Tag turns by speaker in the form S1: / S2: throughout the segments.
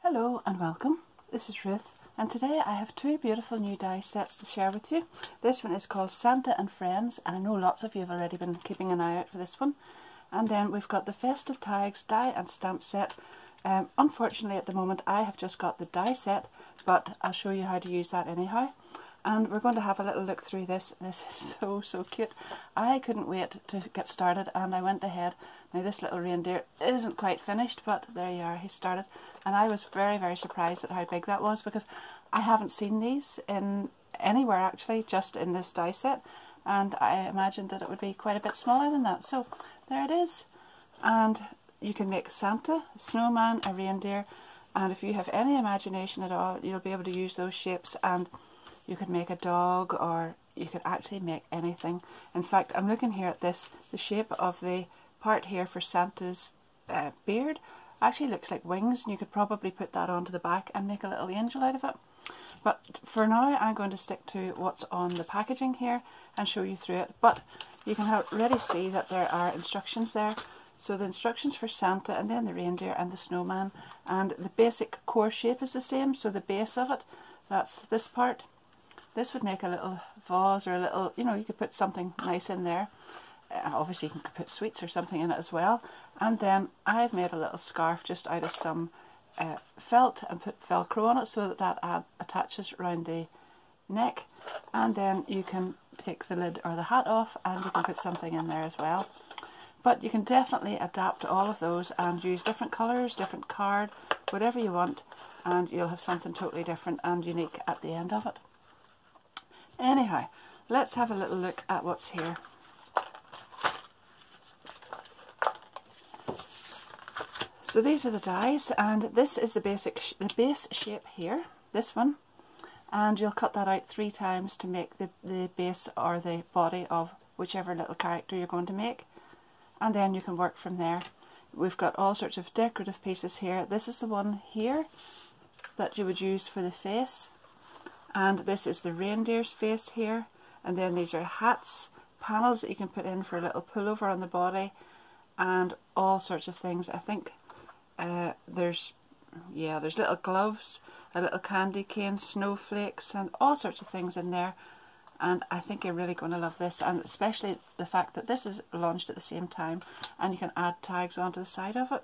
S1: Hello and welcome, this is Ruth, and today I have two beautiful new die sets to share with you. This one is called Santa and Friends, and I know lots of you have already been keeping an eye out for this one. And then we've got the Festive Tags die and stamp set. Unfortunately at the moment I have just got the die set, but I'll show you how to use that anyhow. And we're going to have a little look through this. This is so cute. I couldn't wait to get started and I went ahead. Now this little reindeer isn't quite finished, but there you are, he started. And I was very surprised at how big that was, because I haven't seen these in anywhere actually, just in this die set. And I imagined that it would be quite a bit smaller than that. So there it is. And you can make Santa, a snowman, a reindeer. And if you have any imagination at all, you'll be able to use those shapes, and you could make a dog, or you could actually make anything. In fact, I'm looking here at this, the shape of the part here for Santa's beard actually looks like wings, and you could probably put that onto the back and make a little angel out of it. But for now I'm going to stick to what's on the packaging here and show you through it. But you can already see that there are instructions there. So the instructions for Santa, and then the reindeer and the snowman, and the basic core shape is the same. So the base of it, that's this part. This would make a little vase, or a little, you know, you could put something nice in there. Obviously you can put sweets or something in it as well. And then I've made a little scarf just out of some felt and put Velcro on it so that that attaches around the neck. And then you can take the lid or the hat off and you can put something in there as well. But you can definitely adapt all of those and use different colours, different card, whatever you want, and you'll have something totally different and unique at the end of it. Anyhow, let's have a little look at what's here. So these are the dies, and this is the base shape here, this one, and you'll cut that out 3 times to make the base or the body of whichever little character you're going to make, and then you can work from there. We've got all sorts of decorative pieces here. This is the one here that you would use for the face. And this is the reindeer's face here, and then these are hats, panels that you can put in for a little pullover on the body, and all sorts of things. I think there's little gloves, a little candy cane, snowflakes, and all sorts of things in there. And I think you're really going to love this, and especially the fact that this is launched at the same time, and you can add tags onto the side of it.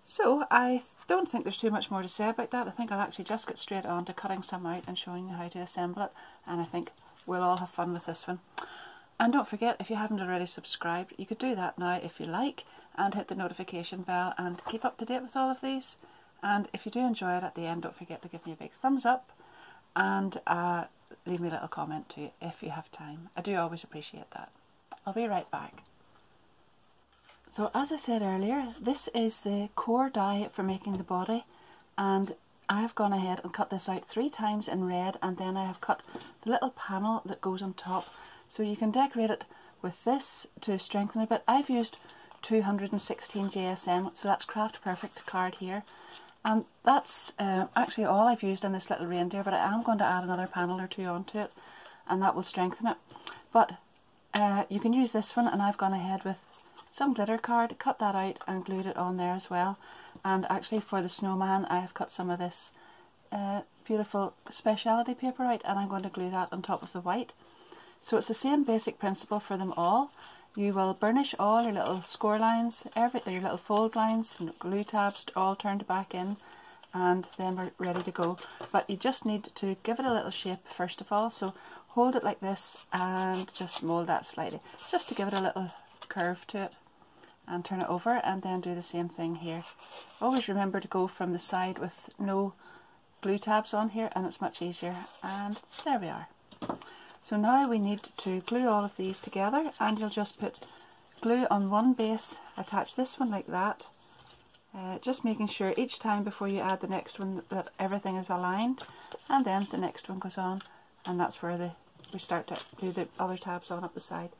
S1: So I don't think there's too much more to say about that. I think I'll actually just get straight on to cutting some out and showing you how to assemble it, and I think we'll all have fun with this one. And don't forget, if you haven't already subscribed, you could do that now if you like, and hit the notification bell and keep up to date with all of these. And if you do enjoy it at the end, don't forget to give me a big thumbs up, and leave me a little comment too if you have time. I do always appreciate that. I'll be right back. So as I said earlier, this is the core die for making the body, and I have gone ahead and cut this out 3 times in red, and then I have cut the little panel that goes on top, so you can decorate it with this to strengthen it a bit. I've used 216 JSM, so that's Craft Perfect card here, and that's actually all I've used on this little reindeer, but I am going to add another panel or 2 onto it, and that will strengthen it. But you can use this one, and I've gone ahead with some glitter card, cut that out and glued it on there as well. And actually for the snowman I have cut some of this beautiful speciality paper out, and I'm going to glue that on top of the white. So it's the same basic principle for them all. You will burnish all your little score lines, your little fold lines, and glue tabs all turned back in, and then we're ready to go. But you just need to give it a little shape first of all, so hold it like this and just mould that slightly, just to give it a little curve to it, and turn it over, and then do the same thing here. Always remember to go from the side with no glue tabs on here, and it's much easier. And there we are. So now we need to glue all of these together, and you'll just put glue on one base, attach this one like that, just making sure each time before you add the next one that everything is aligned, and then the next one goes on, and that's where we start to glue the other tabs on up the side.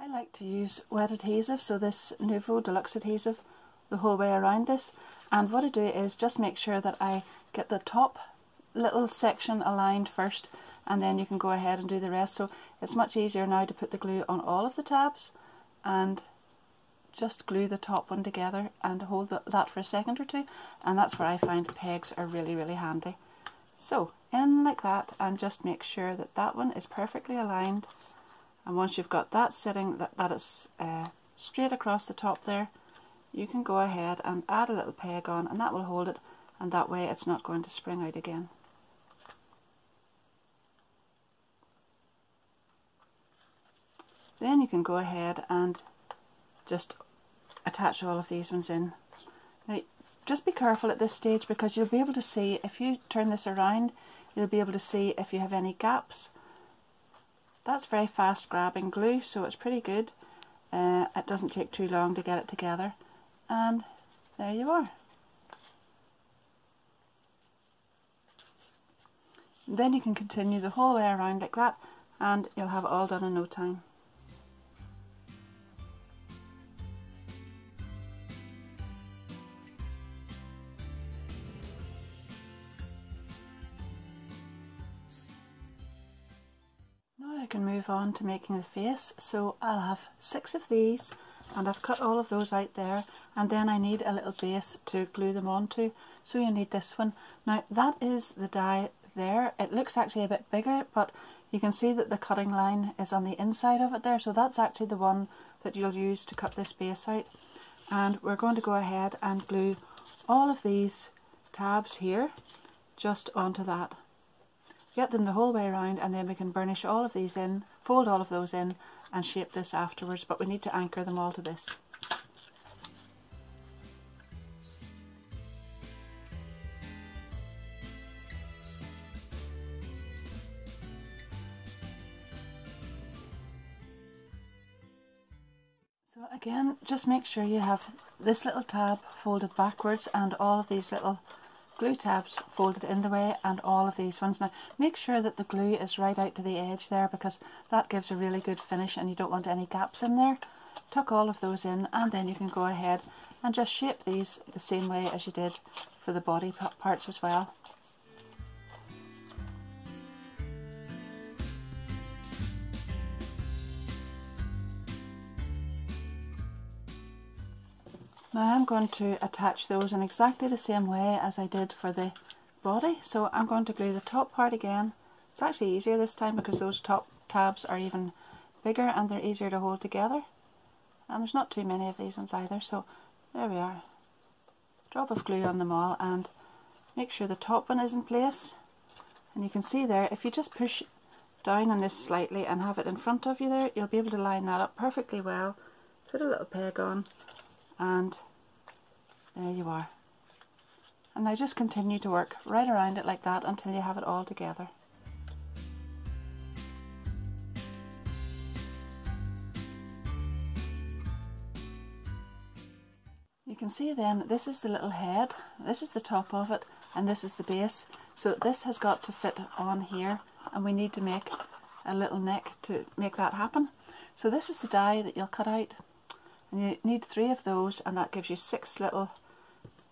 S1: I like to use wet adhesive, so this Nuvo Deluxe adhesive the whole way around this, and what I do is just make sure that I get the top little section aligned first, and then you can go ahead and do the rest. So it's much easier now to put the glue on all of the tabs and just glue the top one together and hold that for a second or two, and that's where I find pegs are really handy. So in like that, and just make sure that that one is perfectly aligned, and once you've got that sitting, that it's straight across the top there, you can go ahead and add a little peg on, and that will hold it, and that way it's not going to spring out again. Then you can go ahead and just attach all of these ones in. Now just be careful at this stage, because you'll be able to see, if you turn this around, you'll be able to see if you have any gaps. That's very fast grabbing glue, so it's pretty good. It doesn't take too long to get it together, and there you are. And then you can continue the whole way around like that, and you'll have it all done in no time. I can move on to making the face. So I'll have 6 of these, and I've cut all of those out there, and then I need a little base to glue them onto, so you need this one. Now that is the die there. It looks actually a bit bigger, but you can see that the cutting line is on the inside of it there, so that's actually the one that you'll use to cut this base out. And we're going to go ahead and glue all of these tabs here just onto that. Get them the whole way around, and then we can burnish all of these in, fold all of those in, and shape this afterwards, but we need to anchor them all to this. So again, just make sure you have this little tab folded backwards and all of these little glue tabs folded in the way, and all of these ones. Now make sure that the glue is right out to the edge there, because that gives a really good finish and you don't want any gaps in there. Tuck all of those in, and then you can go ahead and just shape these the same way as you did for the body parts as well. Now I'm going to attach those in exactly the same way as I did for the body. So I'm going to glue the top part again. It's actually easier this time because those top tabs are even bigger and they're easier to hold together. And there's not too many of these ones either, so there we are. Drop of glue on them all and make sure the top one is in place. And you can see there, if you just push down on this slightly and have it in front of you there, you'll be able to line that up perfectly well. Put a little peg on, and there you are. And now just continue to work right around it like that until you have it all together. You can see then, this is the little head, this is the top of it, and this is the base. So this has got to fit on here, and we need to make a little neck to make that happen. So this is the die that you'll cut out. And you need 3 of those, and that gives you 6 little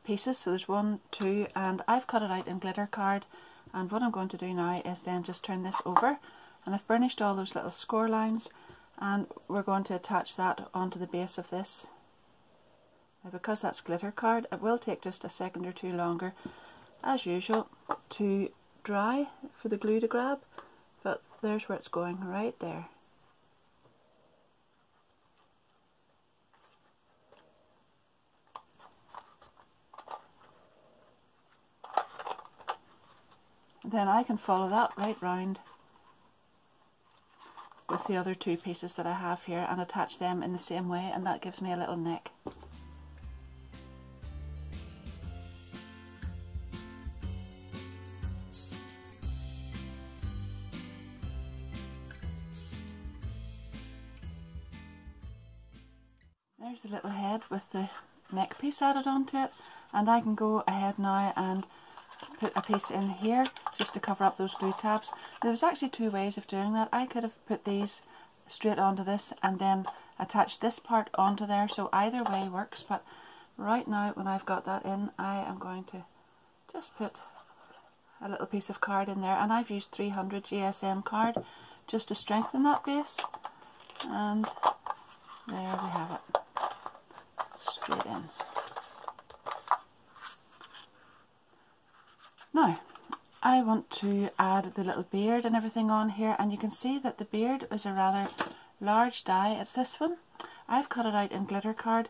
S1: pieces. So there's 1, 2, and I've cut it out in glitter card. And what I'm going to do now is then just turn this over, and I've burnished all those little score lines, and we're going to attach that onto the base of this. Now because that's glitter card, it will take just a second or two longer, as usual, to dry for the glue to grab, but there's where it's going, right there. Then I can follow that right round with the other 2 pieces that I have here and attach them in the same way, and that gives me a little neck. There's the little head with the neck piece added onto it, and I can go ahead now and put a piece in here just to cover up those glue tabs. There was actually 2 ways of doing that. I could have put these straight onto this and then attach this part onto there, so either way works. But right now, when I've got that in, I am going to just put a little piece of card in there, and I've used 300 GSM card just to strengthen that base, and there we have it, straight in. Now I want to add the little beard and everything on here, and you can see that the beard is a rather large die. It's this one. I've cut it out in glitter card.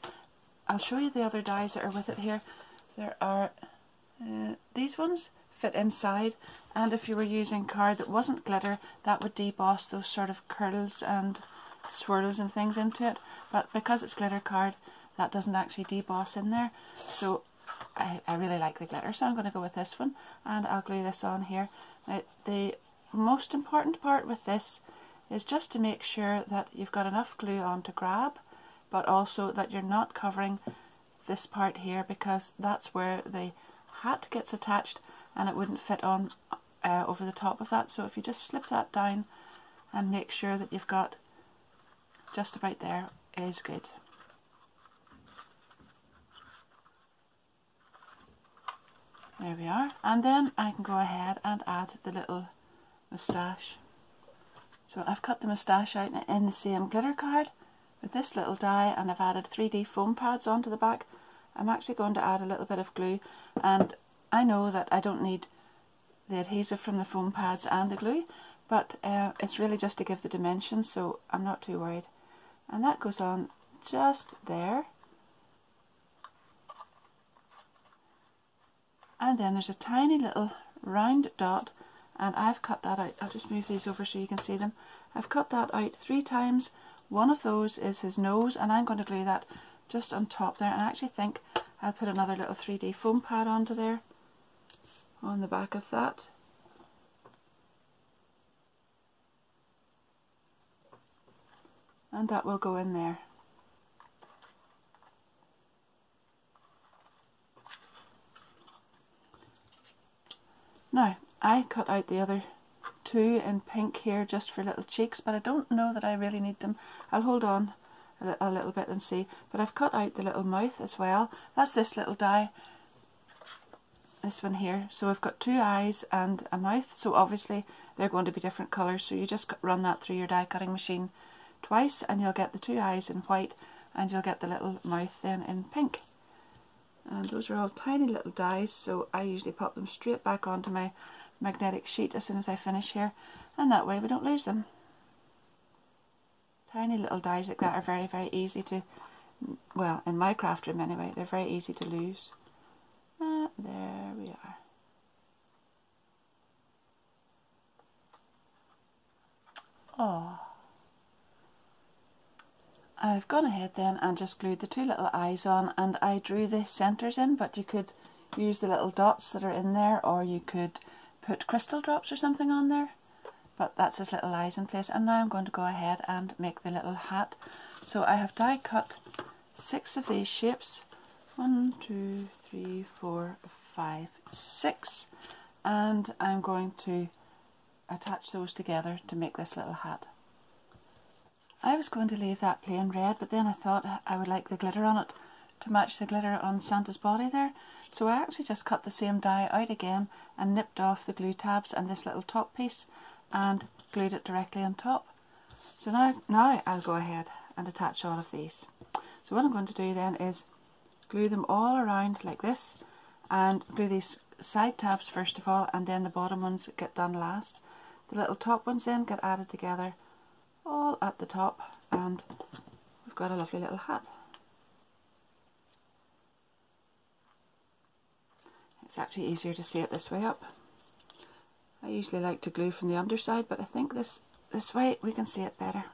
S1: I'll show you the other dies that are with it here. There are these ones fit inside, and if you were using card that wasn't glitter, that would deboss those sort of curls and swirls and things into it, but because it's glitter card, that doesn't actually deboss in there. So I really like the glitter, so I'm going to go with this one, and I'll glue this on here. Now, the most important part with this is just to make sure that you've got enough glue on to grab, but also that you're not covering this part here, because that's where the hat gets attached and it wouldn't fit on over the top of that. So if you just slip that down and make sure that you've got just about there is good. There we are, and then I can go ahead and add the little moustache. So I've cut the moustache out in the same glitter card with this little die, and I've added 3D foam pads onto the back. I'm actually going to add a little bit of glue, and I know that I don't need the adhesive from the foam pads and the glue, but it's really just to give the dimensions, so I'm not too worried. And that goes on just there. And then there's a tiny little round dot, and I've cut that out. I'll just move these over so you can see them. I've cut that out 3 times. One of those is his nose, and I'm going to glue that just on top there. And I actually think I'll put another little 3D foam pad onto there, on the back of that. And that will go in there. Now, I cut out the other 2 in pink here just for little cheeks, but I don't know that I really need them. I'll hold on a little bit and see. But I've cut out the little mouth as well. That's this little die, this one here. So I've got 2 eyes and a mouth, so obviously they're going to be different colours. So you just run that through your die cutting machine twice, and you'll get the 2 eyes in white, and you'll get the little mouth then in pink. And those are all tiny little dies, so I usually pop them straight back onto my magnetic sheet as soon as I finish here, and that way we don't lose them. Tiny little dies like that are very, very easy to, well, in my craft room anyway, they're very easy to lose. There we are. Oh. I've gone ahead then and just glued the 2 little eyes on, and I drew the centres in, but you could use the little dots that are in there, or you could put crystal drops or something on there, but that's his little eyes in place. And now I'm going to go ahead and make the little hat. So I have die cut 6 of these shapes, 1, 2, 3, 4, 5, 6, and I'm going to attach those together to make this little hat. I was going to leave that plain red, but then I thought I would like the glitter on it to match the glitter on Santa's body there. So I actually just cut the same die out again and nipped off the glue tabs and this little top piece and glued it directly on top. So now I'll go ahead and attach all of these. So what I'm going to do then is glue them all around like this, and glue these side tabs first of all, and then the bottom ones get done last. The little top ones then get added together all at the top, and we've got a lovely little hat. It's actually easier to see it this way up. I usually like to glue from the underside, but I think this way we can see it better.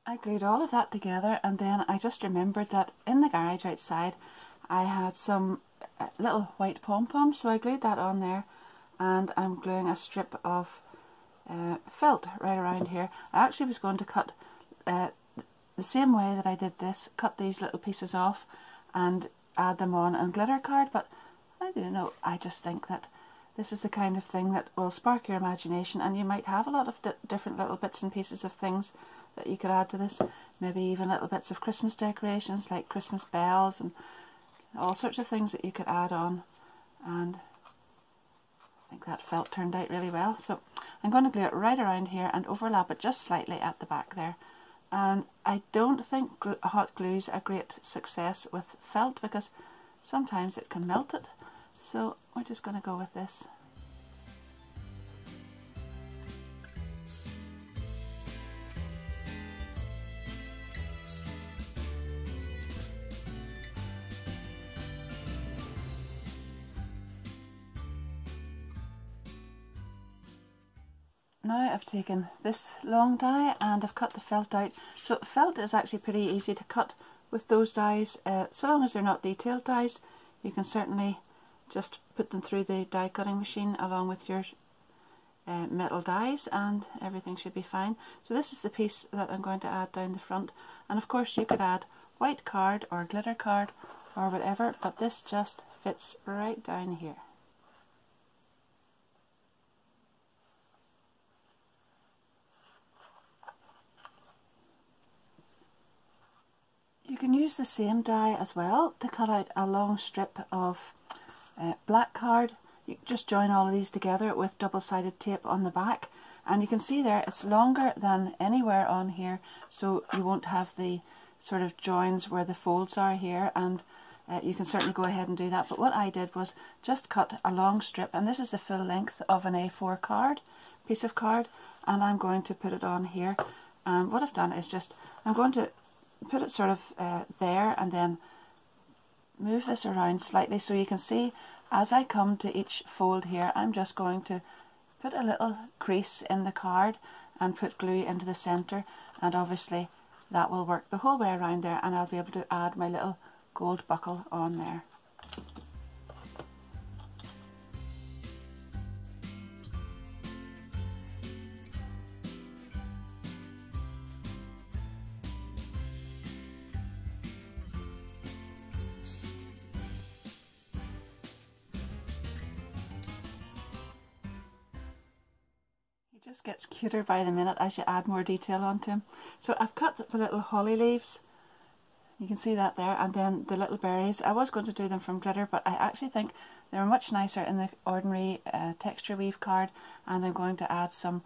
S1: I glued all of that together, and then I just remembered that in the garage outside I had some little white pom-poms, so I glued that on there, and I'm gluing a strip of felt right around here. I actually was going to cut the same way that I did this, cut these little pieces off and add them on glitter card, but I don't know, I just think that this is the kind of thing that will spark your imagination, and you might have a lot of different little bits and pieces of things that you could add to this. Maybe even little bits of Christmas decorations like Christmas bells and all sorts of things that you could add on, and I think that felt turned out really well. So I'm going to glue it right around here and overlap it just slightly at the back there. And I don't think hot glue's a great success with felt because sometimes it can melt it. So we're just going to go with this. Now I've taken this long die and I've cut the felt out. So felt is actually pretty easy to cut with those dies. So long as they're not detailed dies, you can certainly just put them through the die cutting machine along with your metal dies and everything should be fine. So this is the piece that I'm going to add down the front, and of course you could add white card or glitter card or whatever, but this just fits right down here. You can use the same die as well to cut out a long strip of black card. You just join all of these together with double-sided tape on the back, and you can see there it's longer than anywhere on here, so you won't have the sort of joins where the folds are here, and you can certainly go ahead and do that. But what I did was just cut a long strip, and this is the full length of an A4 card, piece of card, and I'm going to put it on here. And what I've done is just, I'm going to put it sort of there and then move this around slightly so you can see as I come to each fold here, I'm just going to put a little crease in the card and put glue into the centre, and obviously that will work the whole way around there, and I'll be able to add my little gold buckle on there. Just gets cuter by the minute as you add more detail onto him. So I've cut the little holly leaves, you can see that there, and then the little berries. I was going to do them from glitter, but I actually think they're much nicer in the ordinary texture weave card, and I'm going to add some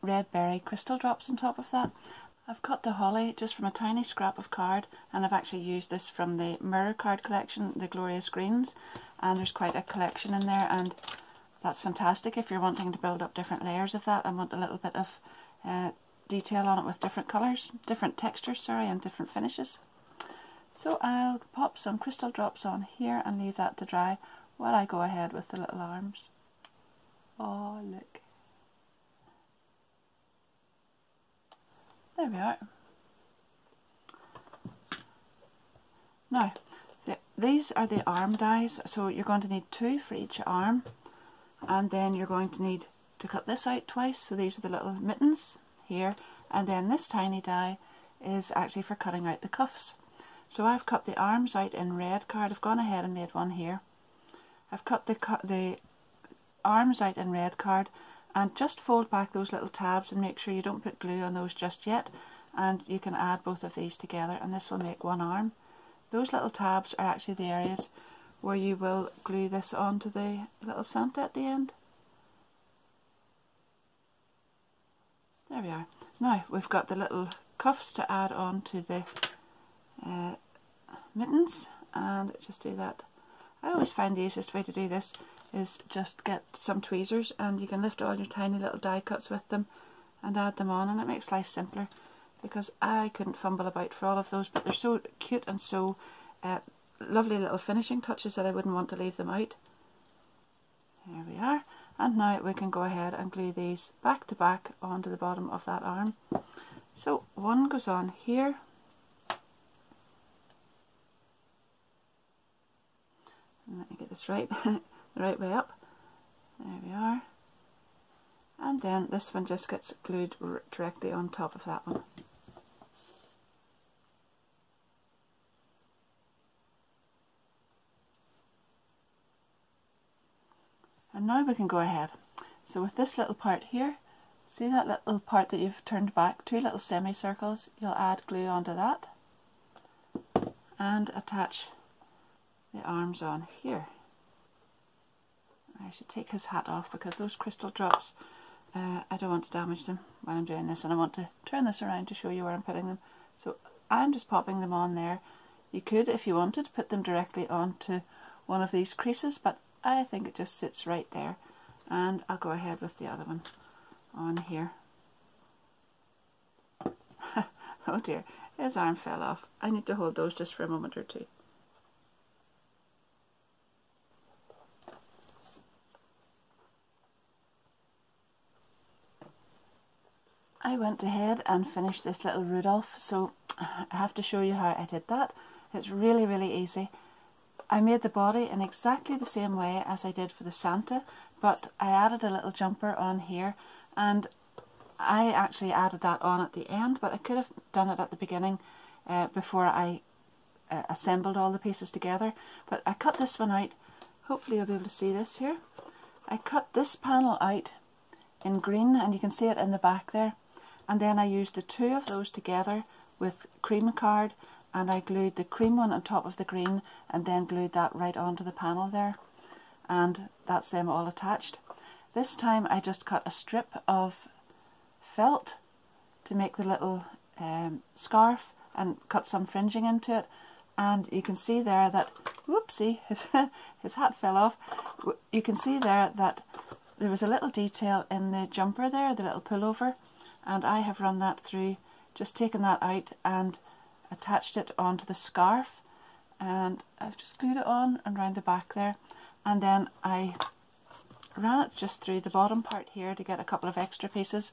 S1: red berry crystal drops on top of that. I've cut the holly just from a tiny scrap of card, and I've actually used this from the mirror card collection, the Glorious Greens, and there's quite a collection in there, and that's fantastic if you're wanting to build up different layers of that and want a little bit of detail on it with different colours, different textures, sorry, and different finishes. So I'll pop some crystal drops on here and leave that to dry while I go ahead with the little arms. Oh, look. There we are. Now, these are the arm dies, so you're going to need 2 for each arm. And then you're going to need to cut this out twice, so these are the little mittens here, and then this tiny die is actually for cutting out the cuffs. So I've cut the arms out in red card. I've gone ahead and made one here. I've cut the arms out in red card, and just fold back those little tabs and make sure you don't put glue on those just yet, and you can add both of these together and this will make one arm. Those little tabs are actually the areas where you will glue this onto the little Santa at the end. There we are. Now we've got the little cuffs to add on to the mittens, and just do that. I always find the easiest way to do this is just get some tweezers, and you can lift all your tiny little die cuts with them and add them on, and it makes life simpler, because I couldn't fumble about for all of those, but they're so cute and so lovely little finishing touches that I wouldn't want to leave them out. There we are, and now we can go ahead and glue these back to back onto the bottom of that arm. So one goes on here, and this right, the right way up. There we are. And then this one just gets glued directly on top of that one. And now we can go ahead. So with this little part here, see that little part that you've turned back, 2 little semicircles, you'll add glue onto that and attach the arms on here. I should take his hat off because those crystal drops, I don't want to damage them while I'm doing this, and I want to turn this around to show you where I'm putting them. So I'm just popping them on there. You could, if you wanted, put them directly onto one of these creases, but I think it just sits right there, and I'll go ahead with the other one on here. Oh dear, his arm fell off. I need to hold those just for a moment or two. I went ahead and finished this little Rudolph, so I have to show you how I did that. It's really, really easy. I made the body in exactly the same way as I did for the Santa, but I added a little jumper on here, and I actually added that on at the end, but I could have done it at the beginning before I assembled all the pieces together. But I cut this one out. Hopefully you'll be able to see this here. I cut this panel out in green, and you can see it in the back there. And then I used the 2 of those together with cream card, and I glued the cream one on top of the green, and then glued that right onto the panel there. And that's them all attached. This time I just cut a strip of felt to make the little scarf and cut some fringing into it. And you can see there that, whoopsie, his hat fell off. You can see there that there was a little detail in the jumper there, the little pullover, and I have run that through, just taken that out and attached it onto the scarf, and I've just glued it on and round the back there, and then I ran it just through the bottom part here to get a couple of extra pieces,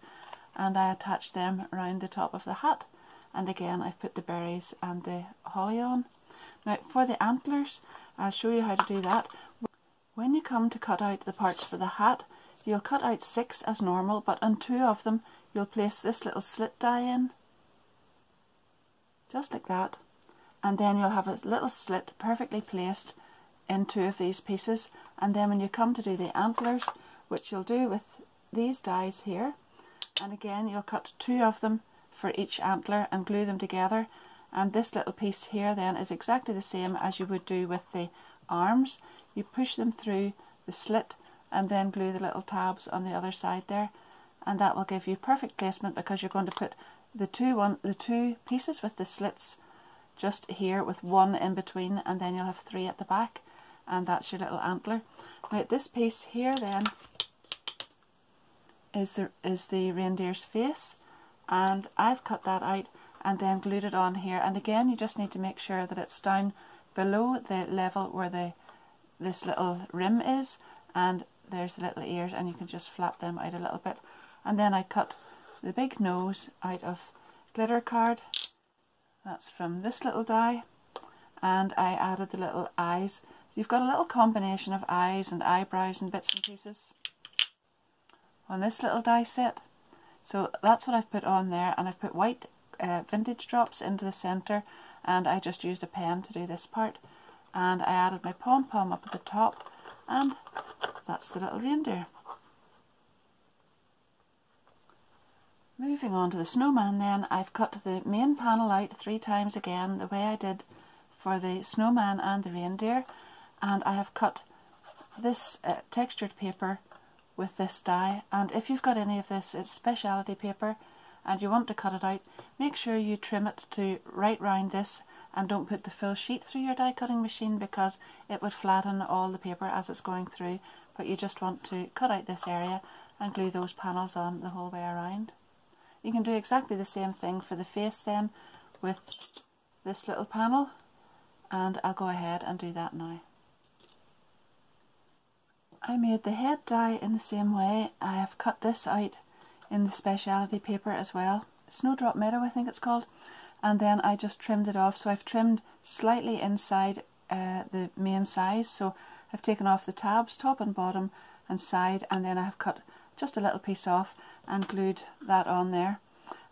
S1: and I attached them around the top of the hat, and again I've put the berries and the holly on. Now for the antlers, I'll show you how to do that. When you come to cut out the parts for the hat, you'll cut out 6 as normal, but on 2 of them you'll place this little slit die in, just like that, and then you'll have a little slit perfectly placed in 2 of these pieces. And then when you come to do the antlers, which you'll do with these dies here, and again you'll cut 2 of them for each antler and glue them together, and this little piece here then is exactly the same as you would do with the arms. You push them through the slit and then glue the little tabs on the other side there, and that will give you perfect placement, because you're going to put the two pieces with the slits just here with 1 in between, and then you'll have 3 at the back, and that's your little antler. Now this piece here then is the reindeer's face, and I've cut that out and then glued it on here, and again you just need to make sure that it's down below the level where this little rim is, and there's the little ears, and you can just flap them out a little bit. And then I cut the big nose out of glitter card, that's from this little die, and I added the little eyes. You've got a little combination of eyes and eyebrows and bits and pieces on this little die set, so that's what I've put on there. And I've put white vintage drops into the centre, and I just used a pen to do this part, and I added my pom-pom up at the top, and that's the little reindeer. Moving on to the snowman then, I've cut the main panel out 3 times again, the way I did for the snowman and the reindeer, and I have cut this textured paper with this die. And if you've got any of this, it's speciality paper, and you want to cut it out, make sure you trim it to right round this, and don't put the full sheet through your die cutting machine, because it would flatten all the paper as it's going through. But you just want to cut out this area and glue those panels on the whole way around. You can do exactly the same thing for the face then with this little panel, and I'll go ahead and do that now. I made the head die in the same way. I have cut this out in the speciality paper as well, Snowdrop Meadow I think it's called, and then I just trimmed it off. So I've trimmed slightly inside the main size, so I've taken off the tabs, top and bottom and side, and then I have cut just a little piece off and glued that on there.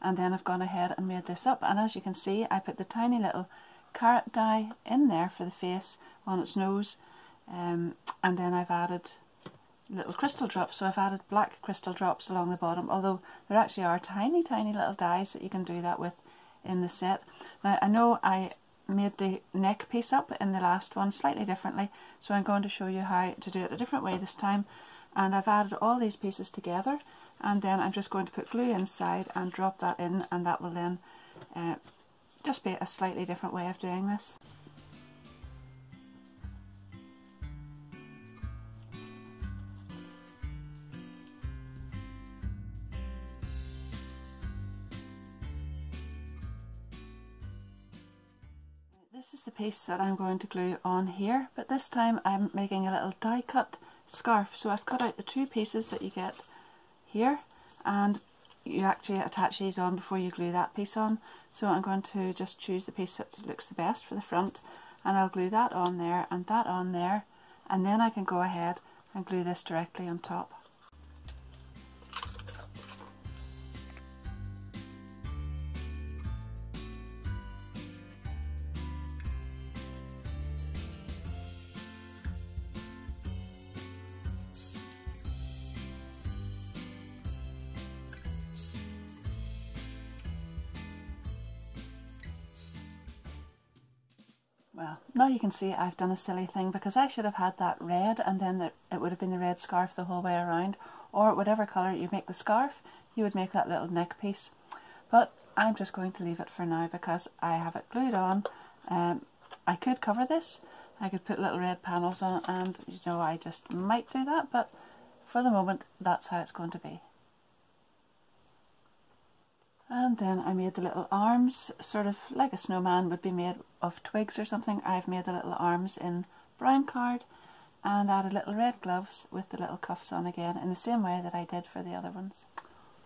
S1: And then I've gone ahead and made this up, and as you can see I put the tiny little carrot die in there for the face on its nose, and then I've added little crystal drops. So I've added black crystal drops along the bottom, although there actually are tiny little dies that you can do that with in the set. Now I know I made the neck piece up in the last one slightly differently, so I'm going to show you how to do it a different way this time. And I've added all these pieces together, and then I'm just going to put glue inside and drop that in, and that will then just be a slightly different way of doing this. This is the piece that I'm going to glue on here, but this time I'm making a little die cut scarf. So I've cut out the two pieces that you get here, and you actually attach these on before you glue that piece on. So I'm going to just choose the piece that looks the best for the front, and I'll glue that on there and that on there, and then I can go ahead and glue this directly on top. Well, now you can see I've done a silly thing, because I should have had that red, and then it would have been the red scarf the whole way around, or whatever colour you make the scarf, you would make that little neck piece. But I'm just going to leave it for now because I have it glued on. I could cover this, I could put little red panels on it, and you know, I just might do that, but for the moment that's how it's going to be. And then I made the little arms, sort of like a snowman would be made of twigs or something. I've made the little arms in brown card and added little red gloves with the little cuffs on again, in the same way that I did for the other ones.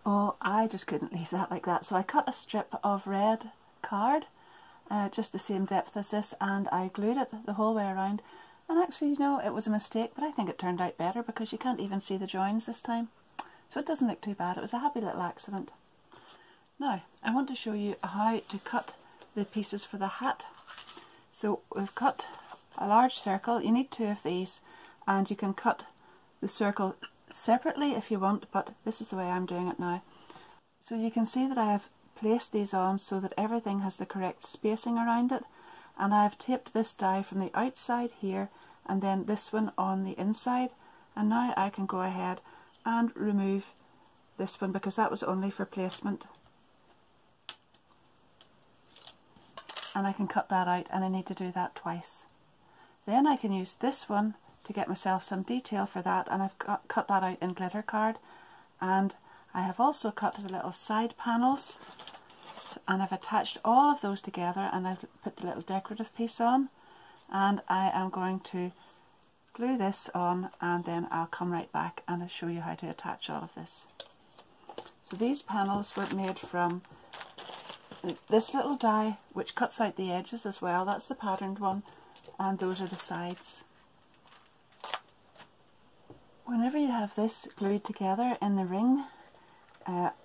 S1: Oh, I just couldn't leave that like that, so I cut a strip of red card, just the same depth as this, and I glued it the whole way around. And actually, you know, it was a mistake, but I think it turned out better because you can't even see the joins this time. So it doesn't look too bad. It was a happy little accident. Now, I want to show you how to cut the pieces for the hat. So we've cut a large circle. You need two of these, and you can cut the circle separately if you want, but this is the way I'm doing it now. So you can see that I have placed these on so that everything has the correct spacing around it, and I've taped this die from the outside here and then this one on the inside, and now I can go ahead and remove this one because that was only for placement. And I can cut that out, and I need to do that twice. Then I can use this one to get myself some detail for that, and I've cut that out in glitter card. And I have also cut the little side panels, and I've attached all of those together, and I've put the little decorative piece on, and I am going to glue this on, and then I'll come right back and I'll show you how to attach all of this. So these panels were made from this little die, which cuts out the edges as well. That's the patterned one, and those are the sides. Whenever you have this glued together in the ring,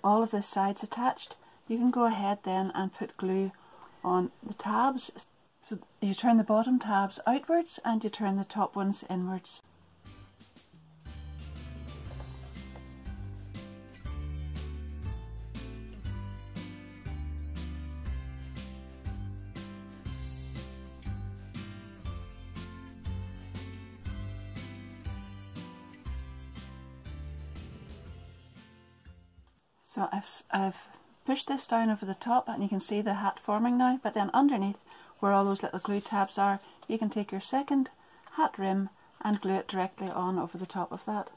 S1: all of the sides attached, you can go ahead then and put glue on the tabs. So you turn the bottom tabs outwards and you turn the top ones inwards. So I've pushed this down over the top, and you can see the hat forming now, but then underneath where all those little glue tabs are, you can take your second hat rim and glue it directly on over the top of that.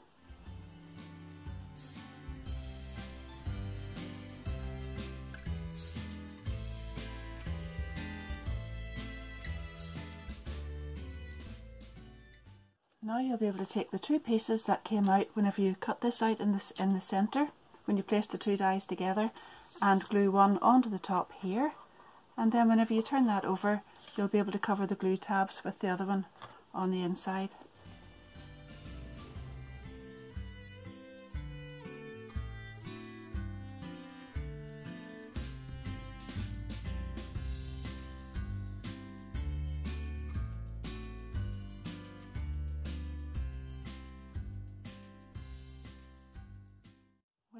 S1: Now you'll be able to take the two pieces that came out whenever you cut this out in the centre, when you place the two dies together, and glue one onto the top here, and then whenever you turn that over, you'll be able to cover the glue tabs with the other one on the inside.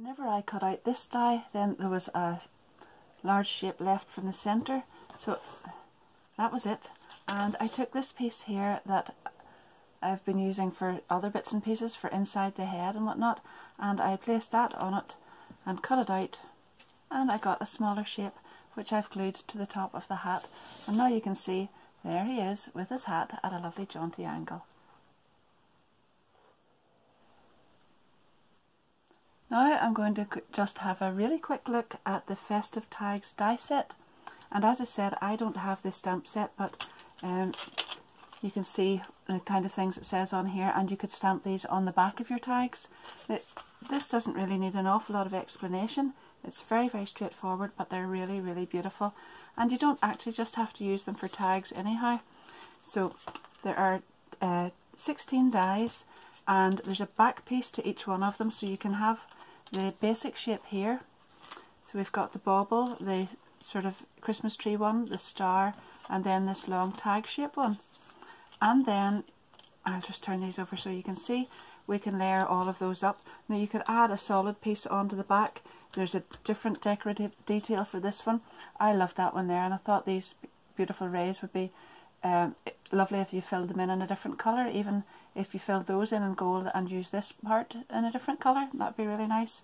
S1: Whenever I cut out this die, then there was a large shape left from the centre, so that was it. And I took this piece here that I've been using for other bits and pieces for inside the head and whatnot, and I placed that on it and cut it out, and I got a smaller shape which I've glued to the top of the hat, and now you can see there he is with his hat at a lovely jaunty angle. Now I'm going to just have a really quick look at the Festive Tags die set, and as I said, I don't have this stamp set, but you can see the kind of things it says on here, and you could stamp these on the back of your tags. This doesn't really need an awful lot of explanation. It's very, very straightforward, but they're really, really beautiful, and you don't actually just have to use them for tags anyhow. So there are 16 dies, and there's a back piece to each one of them, so you can have the basic shape here. So we've got the bauble, the sort of Christmas tree one, the star, and then this long tag shape one. And then I'll just turn these over so you can see, we can layer all of those up. Now you could add a solid piece onto the back. There's a different decorative detail for this one. I love that one there, and I thought these beautiful rays would be lovely if you filled them in a different colour. Even if you filled those in gold and use this part in a different colour, that'd be really nice.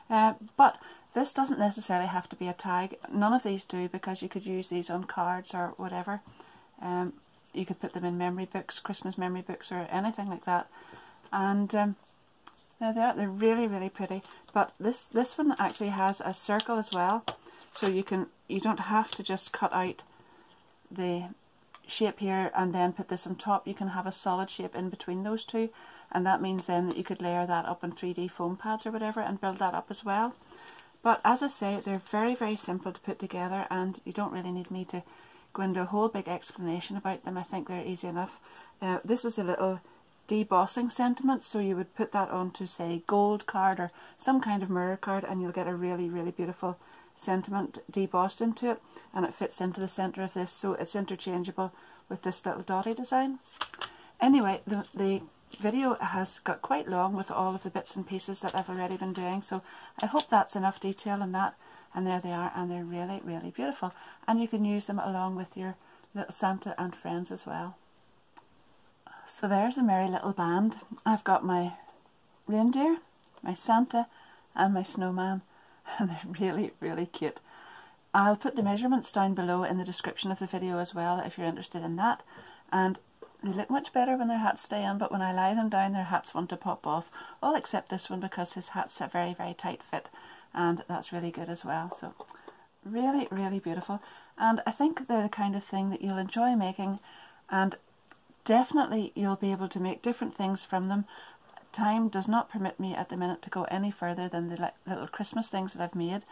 S1: But this doesn't necessarily have to be a tag. None of these do, because you could use these on cards or whatever. You could put them in memory books, Christmas memory books, or anything like that. And they're really, really pretty. But this one actually has a circle as well, so you don't have to just cut out the shape here and then put this on top. You can have a solid shape in between those two, and that means then that you could layer that up in 3D foam pads or whatever and build that up as well. But as I say, they're very, very simple to put together, and you don't really need me to go into a whole big explanation about them. I think they're easy enough. This is a little debossing sentiment, so you would put that onto, say, gold card or some kind of mirror card, and you'll get a really, really beautiful sentiment debossed into it, and it fits into the centre of this, so it's interchangeable with this little dotty design. Anyway, the video has got quite long with all of the bits and pieces that I've already been doing, so I hope that's enough detail in that. And there they are, and they're really, really beautiful, and you can use them along with your little Santa and friends as well. So there's a merry little band. I've got my reindeer, my Santa, and my snowman, and they're really, really cute. I'll put the measurements down below in the description of the video as well if you're interested in that. And they look much better when their hats stay on, but when I lie them down, their hats want to pop off. All except this one, because his hat's a very, very tight fit, and that's really good as well. So really, really beautiful, and I think they're the kind of thing that you'll enjoy making, and definitely you'll be able to make different things from them. Time does not permit me at the minute to go any further than the little Christmas things that I've made,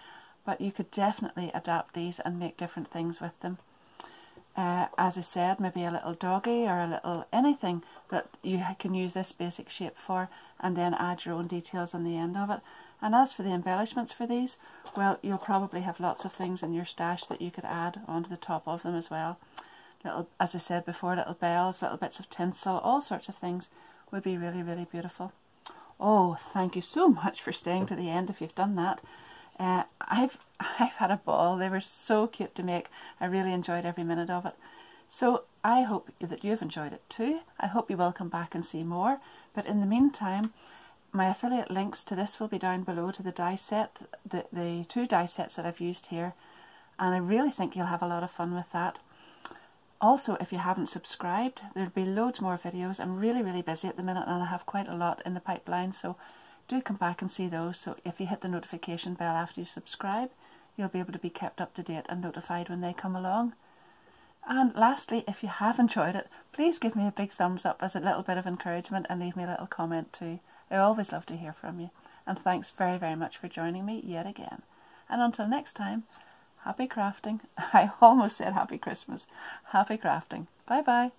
S1: but you could definitely adapt these and make different things with them. As I said, maybe a little doggy or a little anything that you can use this basic shape for, and then add your own details on the end of it. And as for the embellishments for these, well, you'll probably have lots of things in your stash that you could add onto the top of them as well. Little, as I said before, little bells, little bits of tinsel, all sorts of things would be really, really beautiful. Oh, thank you so much for staying to the end if you've done that. I've had a ball. They were so cute to make. I really enjoyed every minute of it. So I hope that you've enjoyed it too. I hope you will come back and see more. But in the meantime, my affiliate links to this will be down below, to the die set, the two die sets that I've used here. And I really think you'll have a lot of fun with that. Also, if you haven't subscribed, there'll be loads more videos. I'm really, really busy at the minute, and I have quite a lot in the pipeline, so do come back and see those. So if you hit the notification bell after you subscribe, you'll be able to be kept up to date and notified when they come along. And lastly, if you have enjoyed it, please give me a big thumbs up as a little bit of encouragement, and leave me a little comment too. I always love to hear from you. And thanks very, very much for joining me yet again. And until next time, happy crafting. I almost said happy Christmas. Happy crafting. Bye bye.